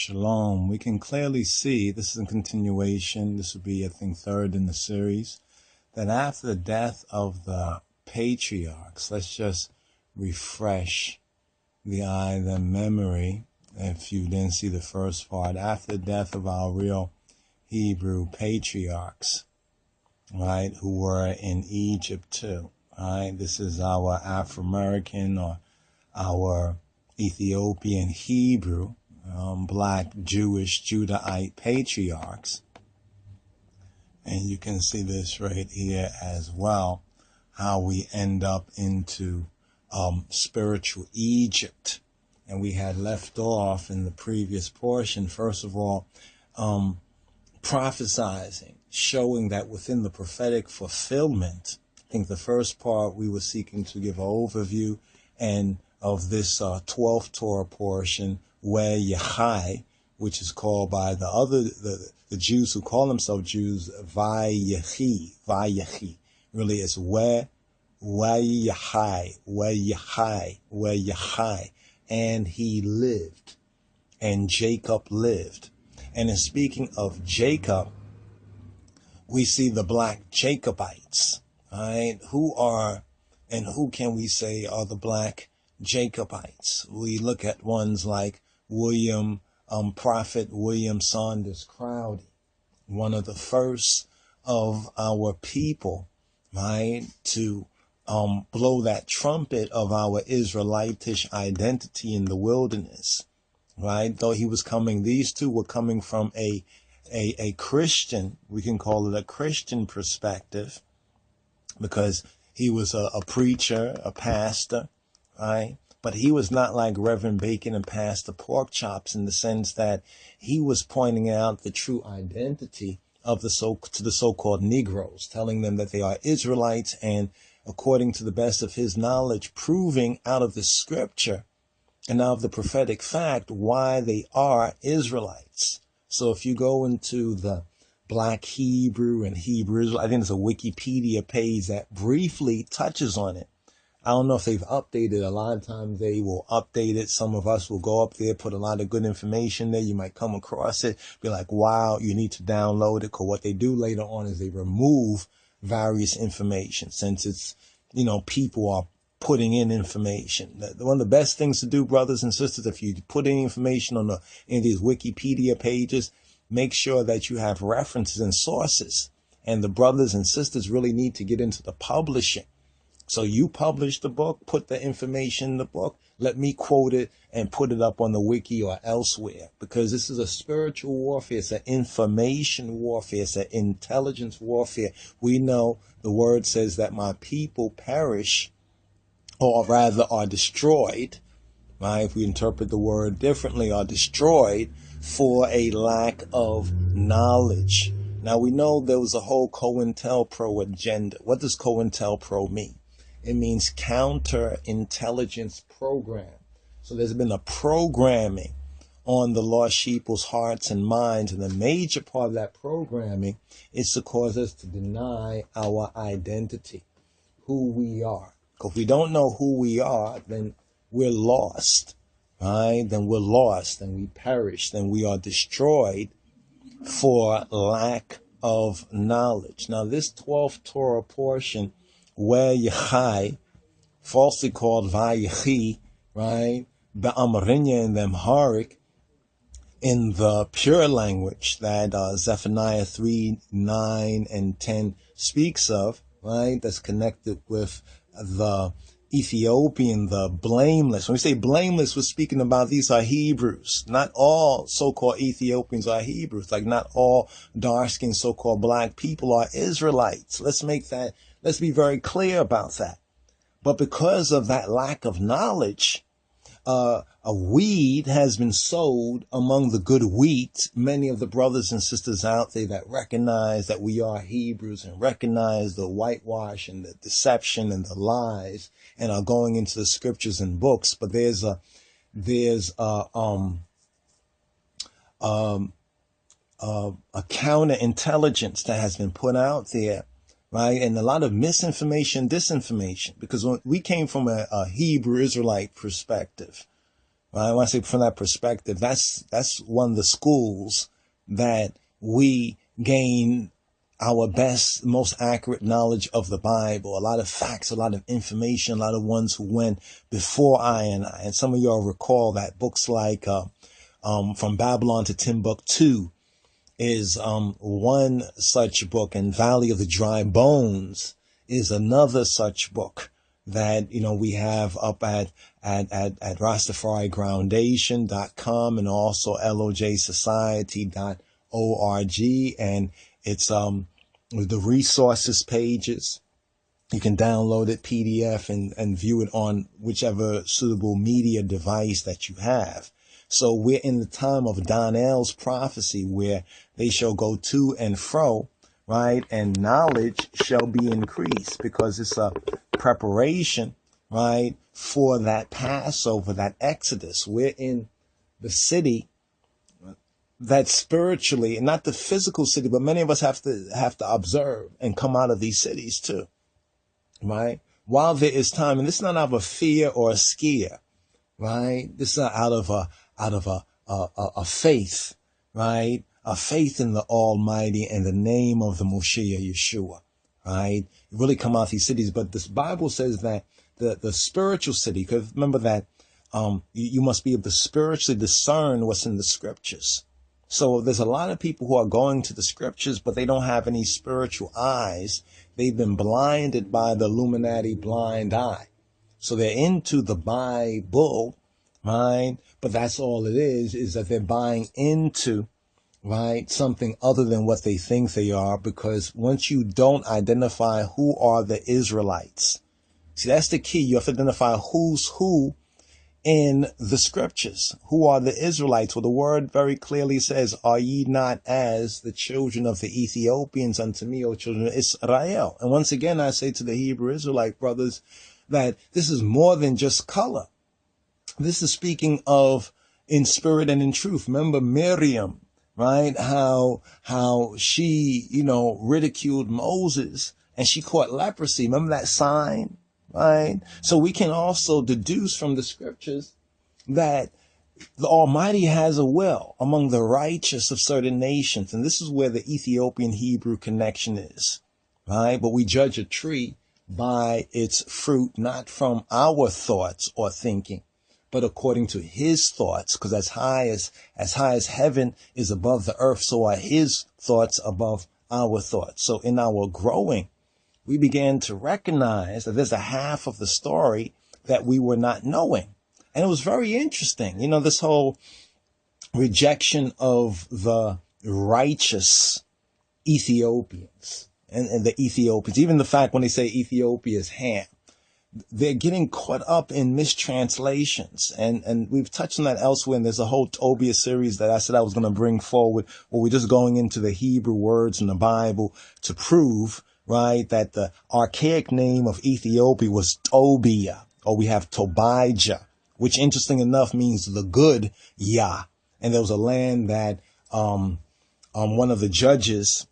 Shalom. We can clearly see, this is a continuation, this would be, I think, third in the series, that after the death of the patriarchs, let's just refresh the memory, if you didn't see the first part, after the death of our real Hebrew patriarchs, right, who were in Egypt too, right? This is our Afro-American or our Ethiopian Hebrew, black Jewish Judahite patriarchs. And you can see this right here as well, how we end up into spiritual Egypt. And we had left off in the previous portion, first of all, prophesizing, showing that within the prophetic fulfillment, I think the first part we were seeking to give an overview and of this 12th Torah portion, Vayechi, which is called by the Jews who call themselves Jews, Vayechi. Really, it's Vayechi. And he lived, and Jacob lived. And in speaking of Jacob, we see the black Jacobites, right? Who can we say are the black Jacobites? We look at ones like Prophet William Saunders Crowdy, one of the first of our people, right, to blow that trumpet of our Israelitish identity in the wilderness, right? Though he was coming, these two were coming from a Christian, we can call it a Christian perspective, because he was a preacher, a pastor, right? But he was not like Reverend Bacon and Pastor Porkchops in the sense that he was pointing out the true identity of the so-called Negroes, telling them that they are Israelites, and according to the best of his knowledge, proving out of the scripture and out of the prophetic fact why they are Israelites. So if you go into the Black Hebrew and Hebrew Israel, I think there's a Wikipedia page that briefly touches on it. I don't know if they've updated. A lot of times they will update it. Some of us will go up there, put a lot of good information there. You might come across it, be like, wow, you need to download it. Because what they do later on is they remove various information, since it's, people are putting in information. One of the best things to do, brothers and sisters, if you put any information on in these Wikipedia pages, make sure that you have references and sources. And the brothers and sisters really need to get into the publishing. So you publish the book, put the information in the book, let me quote it and put it up on the wiki or elsewhere, because this is a spiritual warfare. It's an information warfare. It's an intelligence warfare. We know the word says that my people perish, or rather are destroyed, right? If we interpret the word differently, are destroyed for a lack of knowledge. Now we know there was a whole COINTELPRO agenda. What does COINTELPRO mean? It means counterintelligence program. So there's been a programming on the lost sheep's hearts and minds. And the major part of that programming is to cause us to deny our identity, who we are. Because if we don't know who we are, then we're lost, right? Then we're lost, then we perish, then we are destroyed for lack of knowledge. Now this 12th Torah portion, Vayechi, falsely called Vayechi, right? The Amarinya and the Amharic, in the pure language that Zephaniah 3, 9, and 10 speaks of, right? That's connected with the Ethiopian, the blameless. When we say blameless, we're speaking about these are Hebrews. Not all so-called Ethiopians are Hebrews. Like not all dark-skinned so-called black people are Israelites. Let's be very clear about that. But because of that lack of knowledge, a weed has been sowed among the good wheat. Many of the brothers and sisters out there that recognize that we are Hebrews and recognize the whitewash and the deception and the lies and are going into the scriptures and books. But there's a counterintelligence that has been put out there, right? And a lot of misinformation, disinformation, because when we came from a Hebrew Israelite perspective, Right? When I say from that perspective, that's one of the schools that we gain our best, most accurate knowledge of the Bible. A lot of facts, a lot of information, a lot of ones who went before I. And some of y'all recall that books like From Babylon to Timbuktu is one such book, and Valley of the Dry Bones is another such book that, you know, we have up at RasTafariGroundation.com and also LOJSociety.org, and it's the resources pages. You can download it PDF and view it on whichever suitable media device that you have. So we're in the time of Donnell's prophecy, where they shall go to and fro, right? And knowledge shall be increased, because it's a preparation, right, for that Passover, that Exodus. We're in the city that spiritually, and not the physical city, but many of us have to observe and come out of these cities too, right? While there is time, and this is not out of a fear or a scare, right? This is not out of a faith, right? A faith in the Almighty and the name of the Moshiach Yeshua, right? You really come out of these cities, but this Bible says that the spiritual city, because remember that you must be able to spiritually discern what's in the scriptures. So there's a lot of people who are going to the scriptures, but they don't have any spiritual eyes. They've been blinded by the Illuminati blind eye. So they're into the Bible, right? But that's all it is that they're buying into, right, something other than what they think they are, because once you don't identify who are the Israelites, see, that's the key. You have to identify who's who in the scriptures. Who are the Israelites? Well, the word very clearly says, are ye not as the children of the Ethiopians unto me, O children of Israel? And once again, I say to the Hebrew Israelite brothers that this is more than just color. This is speaking of in spirit and in truth. Remember Miriam, right? How she, you know, ridiculed Moses and she caught leprosy. Remember that sign, right? So we can also deduce from the scriptures that the Almighty has a will among the righteous of certain nations. And this is where the Ethiopian Hebrew connection is, right? But we judge a tree by its fruit, not from our thoughts or thinking, but according to his thoughts, because as high as heaven is above the earth, so are his thoughts above our thoughts. So in our growing, we began to recognize that there's a half of the story that we were not knowing. And it was very interesting. You know, this whole rejection of the righteous Ethiopians and the Ethiopians, even the fact when they say Ethiopia is Ham, they're getting caught up in mistranslations. And we've touched on that elsewhere. And there's a whole Tobia series that I said I was going to bring forward, where we're just going into the Hebrew words in the Bible to prove, right, that the archaic name of Ethiopia was Tobia, or we have Tobijah, which interesting enough means the good Yah. And there was a land that one of the judges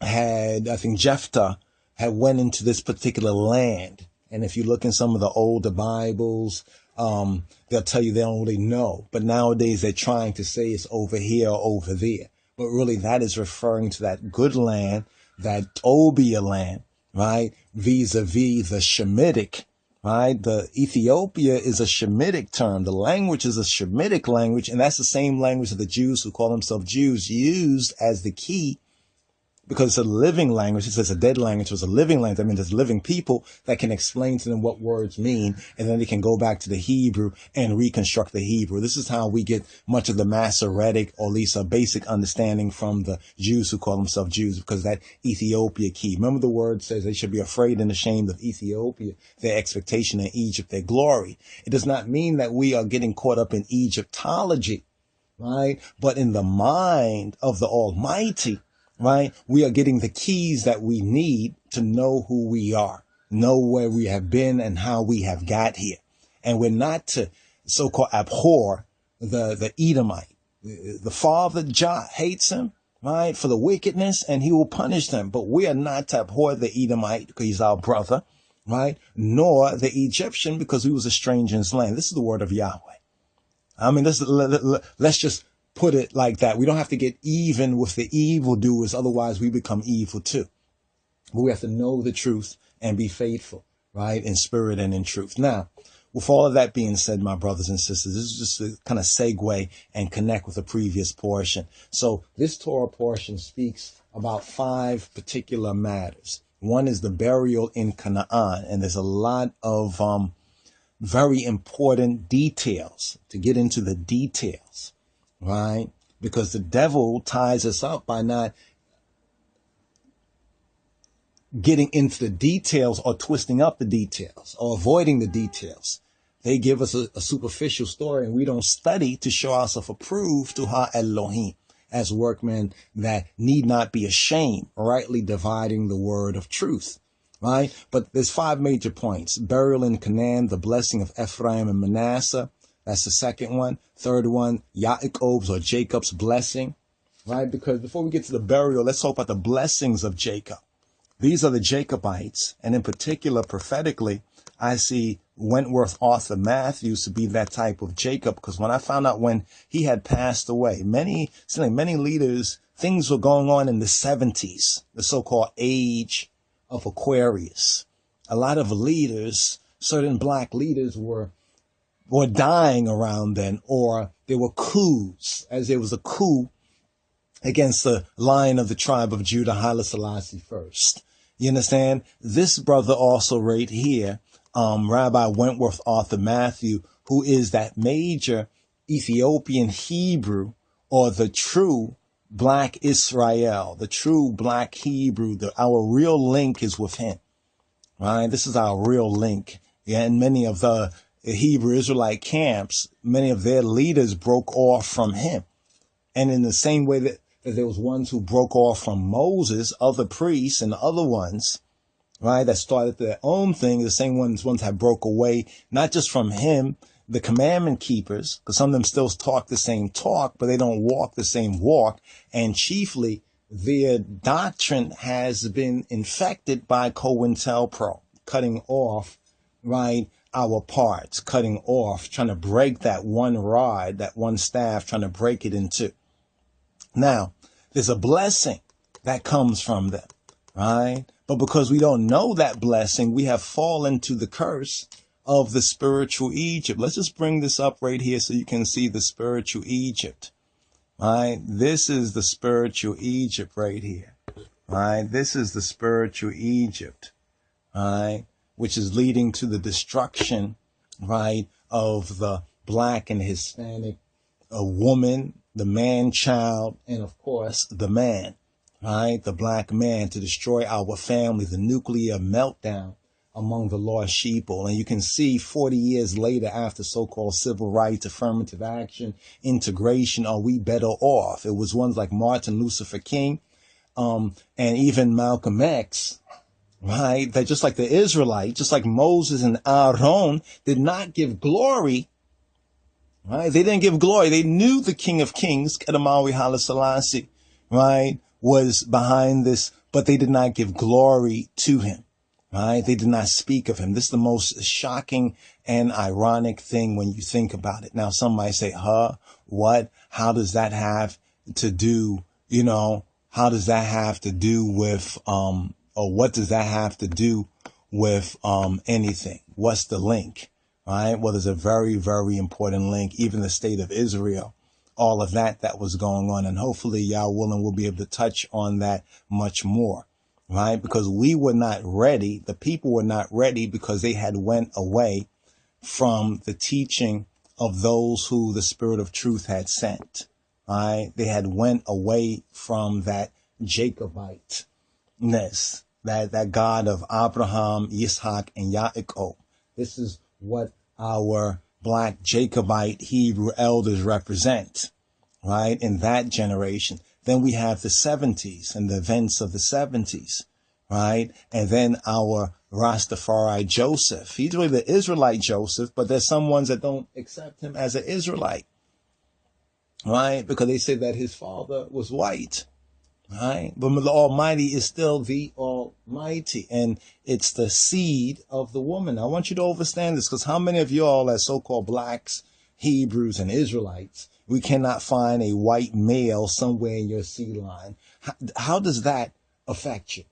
had, I think Jephthah had went into this particular land. And if you look in some of the older Bibles, they'll tell you they don't really know. But nowadays they're trying to say it's over here or over there. But really that is referring to that good land, that Tobia land, right? Vis-a-vis the Shemitic, right? The Ethiopia is a Shemitic term. The language is a Shemitic language. And that's the same language that the Jews who call themselves Jews used as the key, because it's a living language. It says a dead language was a living language. That means there's living people that can explain to them what words mean, and then they can go back to the Hebrew and reconstruct the Hebrew. This is how we get much of the Masoretic, or at least a basic understanding from the Jews who call themselves Jews, because that Ethiopia key. Remember the word says they should be afraid and ashamed of Ethiopia, their expectation in Egypt, their glory. It does not mean that we are getting caught up in Egyptology, right? But in the mind of the Almighty, right, we are getting the keys that we need to know who we are, know where we have been and how we have got here. And we're not to so-called abhor the Edomite. The father Jah hates him, right, for the wickedness, and he will punish them. But we are not to abhor the Edomite because he's our brother, right, nor the Egyptian because we was a stranger in his land. This is the word of Yahweh. I mean, let's just put it like that. We don't have to get even with the evildoers, otherwise we become evil too. But we have to know the truth and be faithful, right, in spirit and in truth. Now, with all of that being said, my brothers and sisters, this is just to kind of segue and connect with the previous portion. So this Torah portion speaks about 5 particular matters. One is the burial in Canaan, and there's a lot of very important details to get into the details, right? Because the devil ties us up by not getting into the details or twisting up the details or avoiding the details. They give us a superficial story, and we don't study to show ourselves approved to Ha Elohim as workmen that need not be ashamed, rightly dividing the word of truth, right? But there's 5 major points. Burial in Canaan, the blessing of Ephraim and Manasseh. That's the second one. Third one, Yaakov's or Jacob's blessing, right? Because before we get to the burial, let's talk about the blessings of Jacob. These are the Jacobites, and in particular, prophetically, I see Wentworth Arthur Matthews to be that type of Jacob, because when I found out when he had passed away, many leaders, things were going on in the 70s, the so-called age of Aquarius. A lot of leaders, certain black leaders were dying around then, or there were coups, as there was a coup against the Lion of the tribe of Judah, Haile Selassie first. You understand? This brother also right here, Rabbi Wentworth Arthur Matthew, who is that major Ethiopian Hebrew, or the true black Israel, the true black Hebrew. Our real link is with him, right? This is our real link. Yeah, and many of the Hebrew Israelite camps, many of their leaders broke off from him. And in the same way that there was ones who broke off from Moses, other priests and other ones, right, that started their own thing, the same ones have broke away, not just from him, the commandment keepers, because some of them still talk the same talk, but they don't walk the same walk. And chiefly, their doctrine has been infected by COINTELPRO, cutting off, right, our parts, cutting off, trying to break that one rod, that one staff, trying to break it in two. Now, there's a blessing that comes from them, right? But because we don't know that blessing, we have fallen to the curse of the spiritual Egypt. Let's just bring this up right here so you can see the spiritual Egypt, right? This is the spiritual Egypt right here, right? This is the spiritual Egypt, right? Which is leading to the destruction, right, of the black and Hispanic woman, the man-child, and of course, the man, right? The black man, to destroy our family, the nuclear meltdown among the lost sheeple. And you can see 40 years later, after so-called civil rights, affirmative action, integration, are we better off? It was ones like Martin Luther King, and even Malcolm X, right? That just like the Israelites, just like Moses and Aaron, did not give glory. Right? They didn't give glory. They knew the King of Kings, Kedamawi Haile Selassie, right, was behind this, but they did not give glory to him, right? They did not speak of him. This is the most shocking and ironic thing when you think about it. Now, some might say, what? How does that have to do, how does that have to do with, or what does that have to do with anything? What's the link? Right? Well, there's a very, very important link, even the state of Israel, all of that was going on. And hopefully, Yah willing, we'll be able to touch on that much more, right? Because we were not ready. The people were not ready because they had went away from the teaching of those who the Spirit of Truth had sent, right? They had went away from that Jacobite-ness, that God of Abraham, Yitzhak, and Yaakov. This is what our black Jacobite Hebrew elders represent, right? In that generation. Then we have the 70s and the events of the 70s, right? And then our Rastafari Joseph. He's really the Israelite Joseph, but there's some ones that don't accept him as an Israelite, right? Because they say that his father was white. Right? But the Almighty is still the Almighty, and it's the seed of the woman. I want you to understand this, because how many of y'all as so-called blacks Hebrews and Israelites. We cannot find a white male somewhere in your sea line. How does that affect you?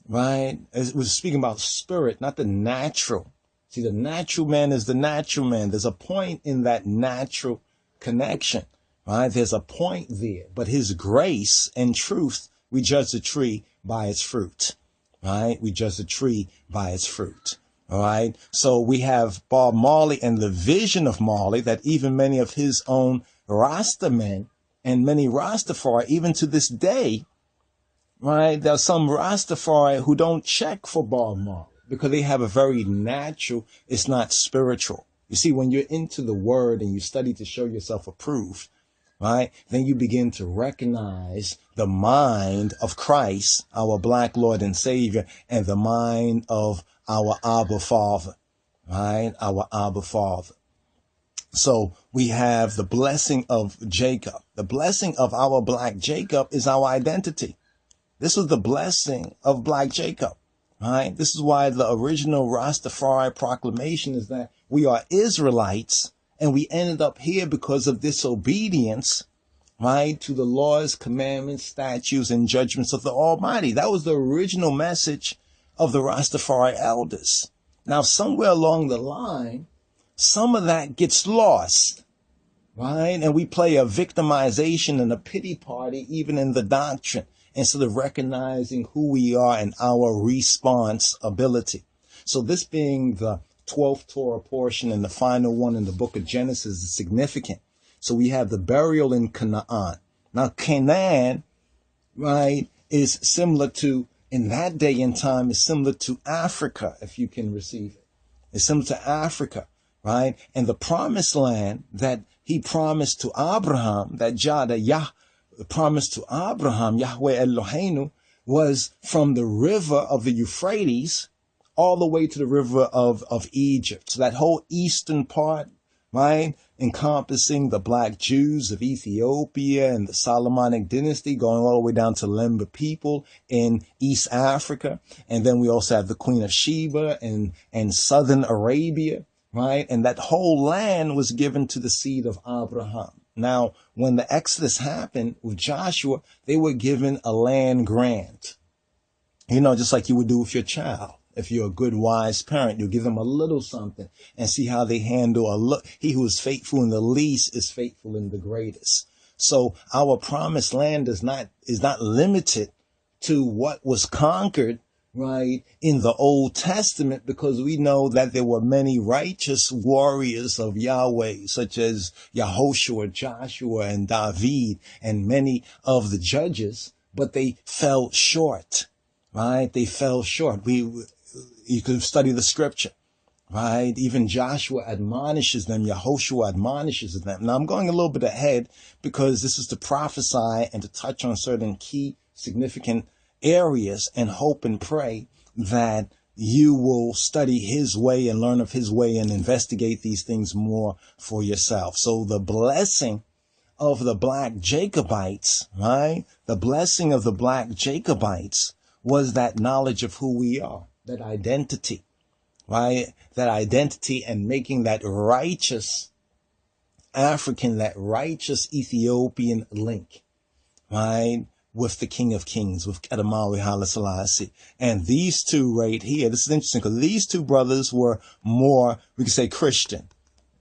Right? As we're speaking about spirit, not the natural. See, the natural man is the natural man. There's a point in that natural connection, right? There's a point there. But his grace and truth, we judge the tree by its fruit, right? We judge the tree by its fruit. All right. So we have Bob Marley and the vision of Marley that even many of his own Rastamen and many Rastafari, even to this day, right? There are some Rastafari who don't check for Bob Marley because they have a very natural, it's not spiritual. You see, when you're into the word and you study to show yourself approved, right? Then you begin to recognize the mind of Christ, our black Lord and Savior, and the mind of our Abba Father, right? Our Abba Father. So we have the blessing of Jacob. The blessing of our black Jacob is our identity. This was the blessing of black Jacob, right? This is why the original Rastafari proclamation is that we are Israelites, and we ended up here because of disobedience, right, to the laws, commandments, statutes, and judgments of the Almighty. That was the original message of the Rastafari elders. Now, somewhere along the line, some of that gets lost, right? And we play a victimization and a pity party even in the doctrine, instead of recognizing who we are and our responsibility. So this being the 12th Torah portion and the final one in the book of Genesis is significant. So we have the burial in Canaan. Now, Canaan, right, is similar to, in that day and time, is similar to Africa, if you can receive it. It's similar to Africa, right? And the promised land that he promised to Abraham, that Yah promised to Abraham, Yahweh Eloheinu, was from the river of the Euphrates all the way to the river of Egypt. So that whole eastern part, right, encompassing the black Jews of Ethiopia and the Solomonic dynasty, going all the way down to Lemba people in East Africa. And then we also have the Queen of Sheba and southern Arabia, right? And that whole land was given to the seed of Abraham. Now, when the Exodus happened with Joshua, they were given a land grant, you know, just like you would do with your child. If you're a good, wise parent, you'll give them a little something and see how they handle he who is faithful in the least is faithful in the greatest. So our promised land is not limited to what was conquered, right, in the Old Testament, because we know that there were many righteous warriors of Yahweh, such as Yehoshua, Joshua, and David, and many of the judges, but they fell short, right? They fell short. You could study the scripture, right? Even Joshua admonishes them. Yehoshua admonishes them. Now, I'm going a little bit ahead because this is to prophesy and to touch on certain key significant areas and hope and pray that you will study his way and learn of his way and investigate these things more for yourself. So the blessing of the black Jacobites, right? The blessing of the black Jacobites was that knowledge of who we are, that identity, right? That identity and making that righteous African, that righteous Ethiopian link, right? With the King of Kings, with Edamawi Haile Selassie. And these two right here, this is interesting because these two brothers were more, we could say, Christian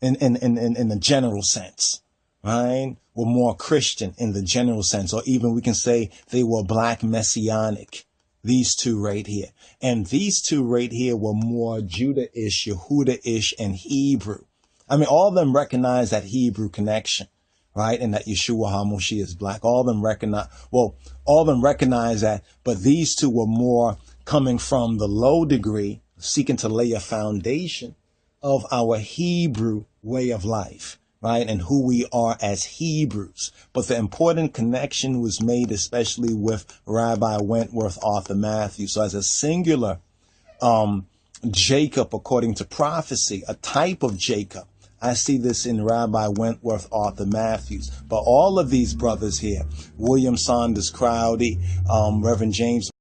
in the general sense, right? Were more Christian in the general sense, or even we can say they were black messianic. These two right here. And these two right here were more Judah-ish, Yehuda-ish, and Hebrew. I mean, all of them recognize that Hebrew connection, right? And that Yeshua HaMoshiach is black. All of them recognize that, but these two were more coming from the low degree, seeking to lay a foundation of our Hebrew way of life, right? And who we are as Hebrews. But the important connection was made especially with Rabbi Wentworth Arthur Matthews. So as a singular Jacob, according to prophecy, a type of Jacob, I see this in Rabbi Wentworth Arthur Matthews. But all of these brothers here, William Saunders Crowdy, Reverend James